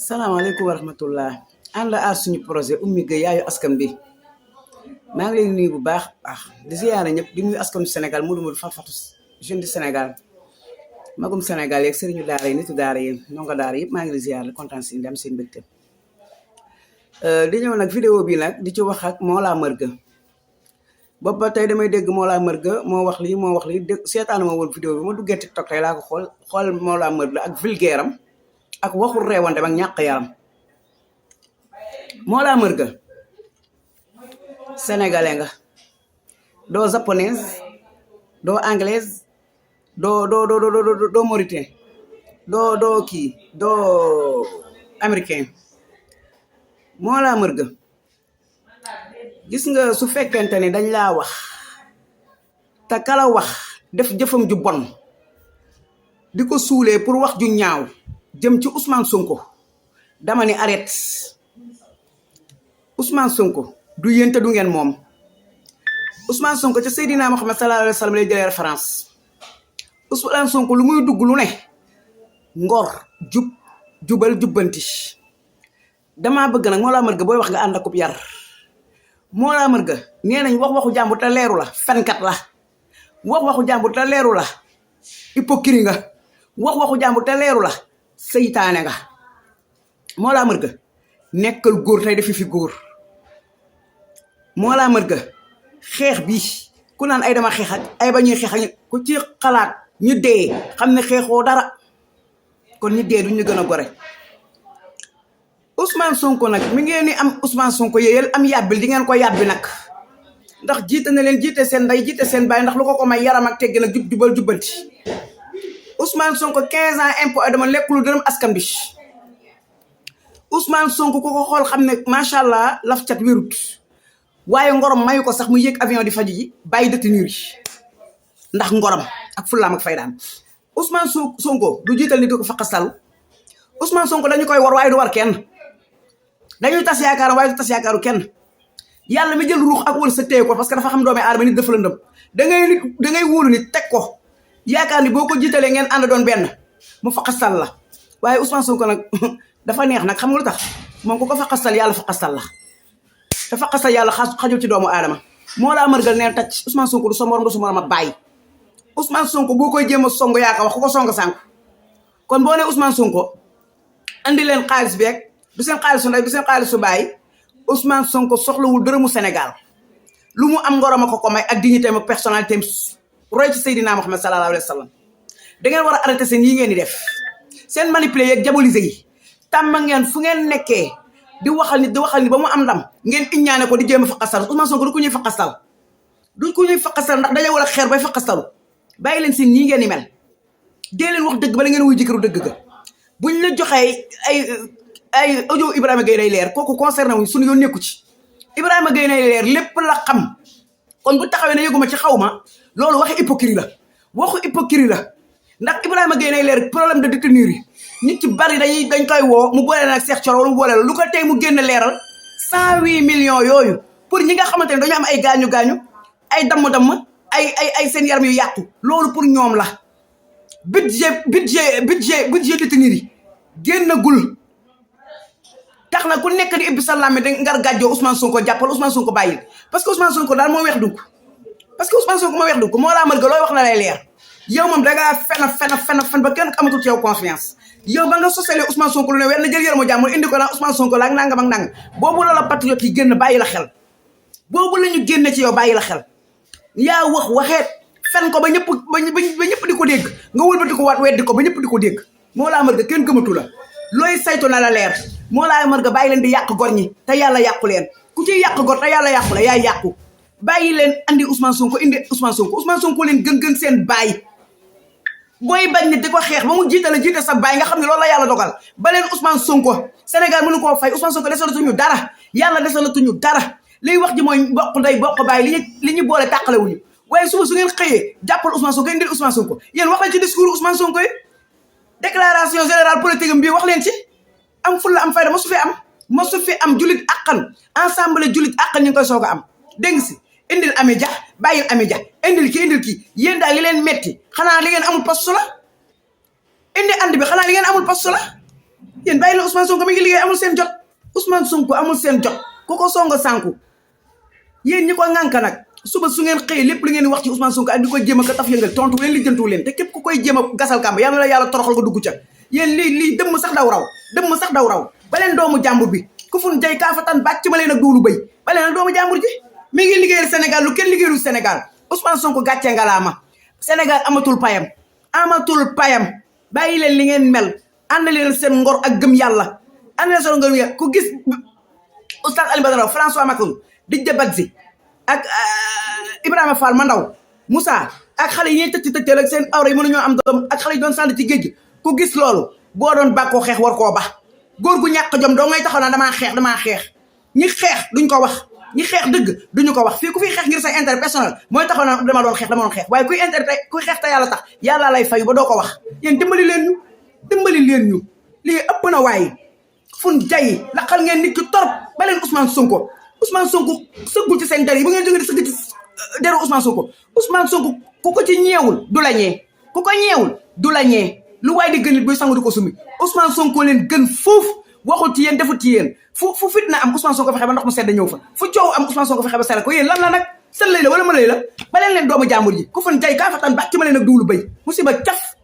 salaamaaleykum wa rahmatullah ànd aar suñu projet Oumy Gueye yaayu askan bi maa ngi leen nuyu bu baax di ziyaare ñëpp di nuyu askanu Sénégal Modou Modou Fatou Fatou jeune du Sénégal magum Sénégal yeeg sëriñu daara yi nitu daara yi ndongo daara yëpp maa ngi leen ziyaare kontaan si ndam seen mbégte di ñëw nag vidéo bi nag di ci wax ak Mollah Morgun boobu ba tey damay dégg Mollah Morgun moo wax lii dégg seetaanu ma woon vidéo bi ma duggee TikTok tey laa ko xool Mollah Morgun ak vulgaire am ak waxul reewante ak ñàkk yaram. Mollah Morgun sénégalais nga doo japonaise doo anglaise doo mauritain doo américain. Mollah Morgun gis nga su fekkente ni dañ laa wax te kala wax def jëfam ju bon di ko suulee pour wax ju ñaaw jëm ci Ousmane Sonko dama ni arrête. Ousmane Sonko du yéen te du ngeen moom. Ousmane Sonko ca Seydina Muhammad sallallahu alayhi wa sallam lay jëlee référence. Ousmane Sonko lu muy dugg lu ne ngor jubal jubbanti. damaa bëgg nag Mollah Morgun booy wax nga ànd akub yar. Mollah Morgun nee nañ wax waxu jàmbur te leeru la fenkat la. wax waxu jàmbur te leeru la hypocrite nga. wax waxu jàmbur te leeru la seytaane nga. Mollah Morgun nekkal góor tey defi fi góor. Mollah Morgun xeex bi ku naan ay dama xeex ak ay ba ñuy xeex ak ku ci xalaat ñu dee xam ne xeexoo dara kon ñu dee duñ ñu gën a gore. Ousmane Sonko nag mi ngeen ni am Ousmane Sonko yéyal am yàbbil di ngeen ko yàbbi nag ndax jiite na leen jiite seen ndey jiite seen baay ndax lu ko may yaram ak teggi nag jubal jubbanti. Ousmane Sonko 15 ans impôt dama lekk lu dërëm askan bi. Ousmane Sonko ku ko xool xam ne macha allah laf cat wérut waaye ngorom mayu ko sax mu yéeg avion di faju ji bàyyi détenu yi ndax ngorom ak fullaam ak faydaam. Ousmane Sonko du jiital ni di ko faqasal. Ousmane Sonko dañu koy war waaye du war kenn. dañuy tas yaakaaram waaye du tas yaakaaru kenn. yàlla mi jël ruux ak wërsëg téye ko parce que dafa xam doomi aadama nit dafa lëndëm dangay wóolu nit teg ko yaakaar ni boo ko jiitalee ngeen ànd doon benn mu faqasal la waaye Ousmane Sonko nag dafa neex nag xam nga lu tax moom ku ko faqasal yàlla faqasal la te faqasal yàlla xajul ci doomu aadama. Mollah Morgun neen tacc Ousmane Sonko du sa morom du sa morom a bàyyi. Ousmane Sonko boo koy jéem a song yaa ko wax ku ko song sànq kon boo nee Ousmane Sonko andi leen xaalis beeg du seen xaalisu ndey du seen xaalisu baay. Ousmane Sonko soxlawul dërëmu Sénégal lu mu am ngoroma ko may ak dignité ak personnalité roy ci Seydina Muhammad sallallahu alayhi wa sallam. da ngeen war a arrêté seen yi ngeen di def seen manipuler yeeg diaboliser yi. tàmm ngeen fu ngeen nekkee di waxal ni ba mu am ndam ngeen iññaane ko di jéem a faqasal. Ousmane Sonko du ko ñuy faqasal ndax dañoo war a xeer bay faqasalu. bàyyi leen seen nii ngeen di mel dee leen wax dëgg bala ngeen wuy jëkkëru dëgg ga. buñ la joxee ay audio Ibrahima Gueye day leer kooku concerné wuñ suñu yoon nekku ci. Ibrahima Gueye day leer lépp la xam kon bu taxawee ne yëguma ci xaw ma loolu waxi hypocrite la waxu hypocrite la ndax Ibrahima Gueye day leer problème de détenir yi nit ci bari dañ koy woo mu boole nag Cheikh Thioro wala mu boole lu ko tey mu génn leeral 108 millions yooyu pour ñi nga xamante ne dañu am ay gaañu-gaañu ay damm-damm ay seen yaram yu yàqu loolu pour ñoom la. budget détenir yi génnagul tax na ku nekk di ibbi sa làmmi da ngar gàjjoo Ousmane Sonko jàppal Ousmane Sonko bàyyil parce que Ousmane Sonko daal moo weex dunk Mollah Morgun looy wax na lay leer yow moom dangaa fen ba kenn amatul ci yow confiance. yow ba nga sosalee Ousmane Sonko lu ne weer na jël yaramu jàmbur indi ko naan Ousmane Sonko la ak nangam ak nangam boobu la patriote yi génn bàyyi la xel boobu la ñu génne ci yow bàyyi la xel. yaa waxeet fen ko ba ñëpp di ko dégg nga wëlbati ko waat weddi ko ba ñëpp di ko dégg. Mollah Morgun kenn gëmatu la looy saytu na la leer. Mollah Morgun bàyyi leen di yàq gor ñi te yàlla yàqu leen ku ciy yàq gor te yàlla yàqu la yaay yàqu. bàyyi leen andi Ousmane Sonko indi Ousmane Sonko leen gën seen baay. booy bañ ne di ko xeex ba mu jiite sa baay nga xam ne loolu la yàlla dogal ba leen Ousmane Sonko Sénégal mënu koo fay Ousmane Sonko desalatuñu dara yàlla desalatuñu dara liy wax ji mooy bokk ndey bokk baay li ñu boole tàqalewuñu waaye suba su ngeen xëyee jàppal Ousmane Sonko indil Ousmane Sonko yéen wax leen ci discours Ousmane Sonko yi déclaration générale politique am bii wax leen ci am fulla am fayda mosu fi am julit àqan ensemble julit àqan ñu ngi koy soog a am dégg nga si indil Amy Dia bàyyil Amy Dia indil kii yéen daal li leen metti xanaa li ngeen amul poste la indi and bi xanaa li ngeen amul poste la yéen bàyyi la Ousmane Sonko mi ngi liggéey amul seen jot Ousmane Sonko amul seen jot ku ko songo sànku yéen ñi ko ŋànk nag suba su ngeen xëy lépp lu ngeen wax ci Ousmane Sonko ak di ko jéem a ko taf yëngal tontu leen lijjantu leen te képp ku koy jéem a gasal kàmb yàlla la yàlla toroxal nga dugg ca yéen lii dëmm sax daw raw ba leen doomu jàmbur bi ku fun jay kaa fa tan bàcc ma leen ak duulu béy ba leen ak doomu jàmbur ji mi ngi liggéeyal Sénégal lu kenn liggéeyul Sénégal Ousmane Sonko gàccee ngalaama Sénégal amatul payam bàyyi leen li ngeen mel ànd leen seen ngor ak gëm yàlla ànd leen seen ngor yàlla ku gis Oustaz Alioune Badara François Macron Didier Badji ak Ibrahima Fall Mandaw Moussa ak xale yi ñuy tëcc ak seen awra yi mënuñoo am doom ak xale yi doon sànni ci géej gi ku gis loolu boo doon bàkkoo xeex war koo bax góor gu ñàkk jom doo ngay taxaw naa damaa xeex ñi xeex duñ ko wax ñi xeex dëgg duñu ko wax fii ku fiy xeex ngir sa intérêt personnel mooy taxaw naa dama doon xeex waaye kuy xeex te yàlla tax yàlla lay fayu ba doo ko wax yéen dimbali leen ñu lii ëpp na waaye fun jayi laqal ngeen nit ki torop ba leen Ousmane Sonko sëggul ci seen der yi bu ngeen jógee di sëgg ci deru Ousmane Sonko ku ko ci ñeewul du la ñee ku ko ñeewul du la ñee lu waay di gën nit buy sangu di ko sumi Ousmane Sonko leen gën foofu waxul ci yéen defut ci yéen fu fitna am Ousmane Sonko fexe ba ndox mu sedd ñëw fa fu coow am Ousmane Sonko fexe ba sere ko yéen lan la nag seen lay la wala ma lay la ba leen doomu jàmbur yi ku fan jay kaa fatan bàcc ma leen ak duwulu béy musiba caf